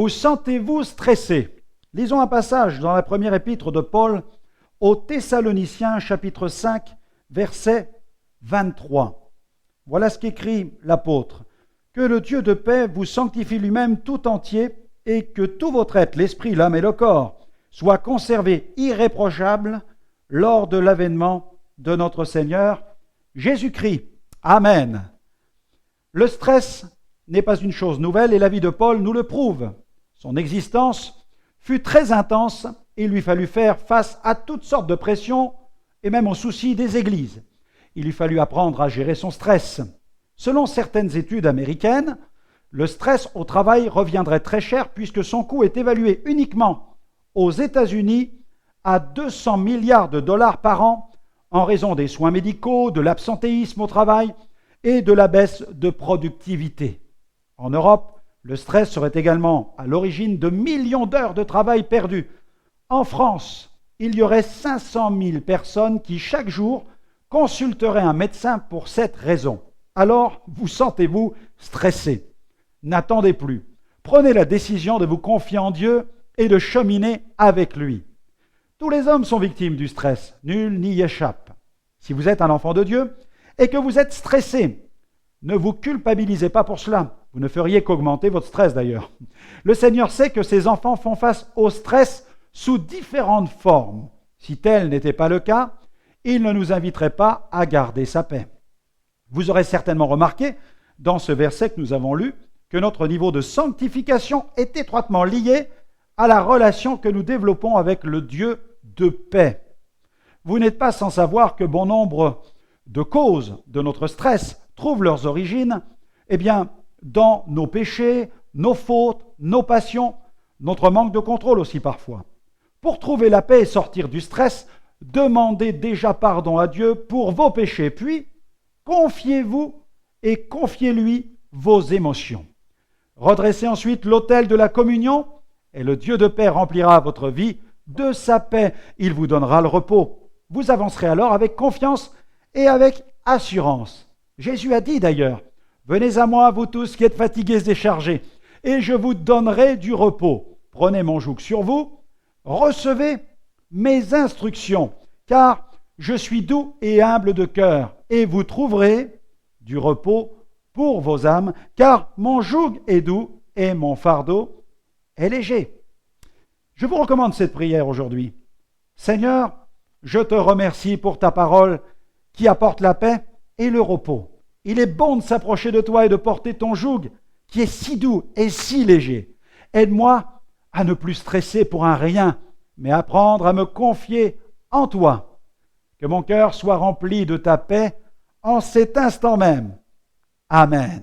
vous sentez-vous stressé? Lisons un passage dans la première épître de Paul aux Thessaloniciens, chapitre 5, verset 23. Voilà ce qu'écrit l'apôtre. Que le Dieu de paix vous sanctifie lui-même tout entier et que tout votre être, l'esprit, l'âme et le corps, soit conservé irréprochable lors de l'avènement de notre Seigneur Jésus-Christ. Amen. Le stress n'est pas une chose nouvelle et la vie de Paul nous le prouve. Son existence fut très intense et il lui fallut faire face à toutes sortes de pressions et même aux soucis des églises. Il lui fallut apprendre à gérer son stress. Selon certaines études américaines, le stress au travail reviendrait très cher puisque son coût est évalué uniquement aux États-Unis à 200 milliards de dollars par an en raison des soins médicaux, de l'absentéisme au travail et de la baisse de productivité. En Europe, le stress serait également à l'origine de millions d'heures de travail perdues. En France, il y aurait 500 000 personnes qui, chaque jour, consulteraient un médecin pour cette raison. Alors, vous sentez-vous stressé? N'attendez plus. Prenez la décision de vous confier en Dieu et de cheminer avec lui. Tous les hommes sont victimes du stress. Nul n'y échappe. Si vous êtes un enfant de Dieu et que vous êtes stressé, ne vous culpabilisez pas pour cela. Vous ne feriez qu'augmenter votre stress d'ailleurs. Le Seigneur sait que ses enfants font face au stress sous différentes formes. Si tel n'était pas le cas, il ne nous inviterait pas à garder sa paix. Vous aurez certainement remarqué, dans ce verset que nous avons lu, que notre niveau de sanctification est étroitement lié à la relation que nous développons avec le Dieu de paix. Vous n'êtes pas sans savoir que bon nombre de causes de notre stress trouvent leurs origines, dans nos péchés, nos fautes, nos passions, notre manque de contrôle aussi parfois. Pour trouver la paix et sortir du stress, demandez déjà pardon à Dieu pour vos péchés, puis confiez-vous et confiez-lui vos émotions. Redressez ensuite l'autel de la communion et le Dieu de paix remplira votre vie de sa paix. Il vous donnera le repos. Vous avancerez alors avec confiance et avec assurance. Jésus a dit d'ailleurs, « Venez à moi, vous tous qui êtes fatigués et déchargés, et je vous donnerai du repos. Prenez mon joug sur vous, recevez mes instructions, car je suis doux et humble de cœur, et vous trouverez du repos pour vos âmes, car mon joug est doux et mon fardeau est léger. » Je vous recommande cette prière aujourd'hui. Seigneur, je te remercie pour ta parole qui apporte la paix et le repos. Il est bon de s'approcher de toi et de porter ton joug qui est si doux et si léger. Aide-moi à ne plus stresser pour un rien, mais apprendre à me confier en toi. Que mon cœur soit rempli de ta paix en cet instant même. Amen.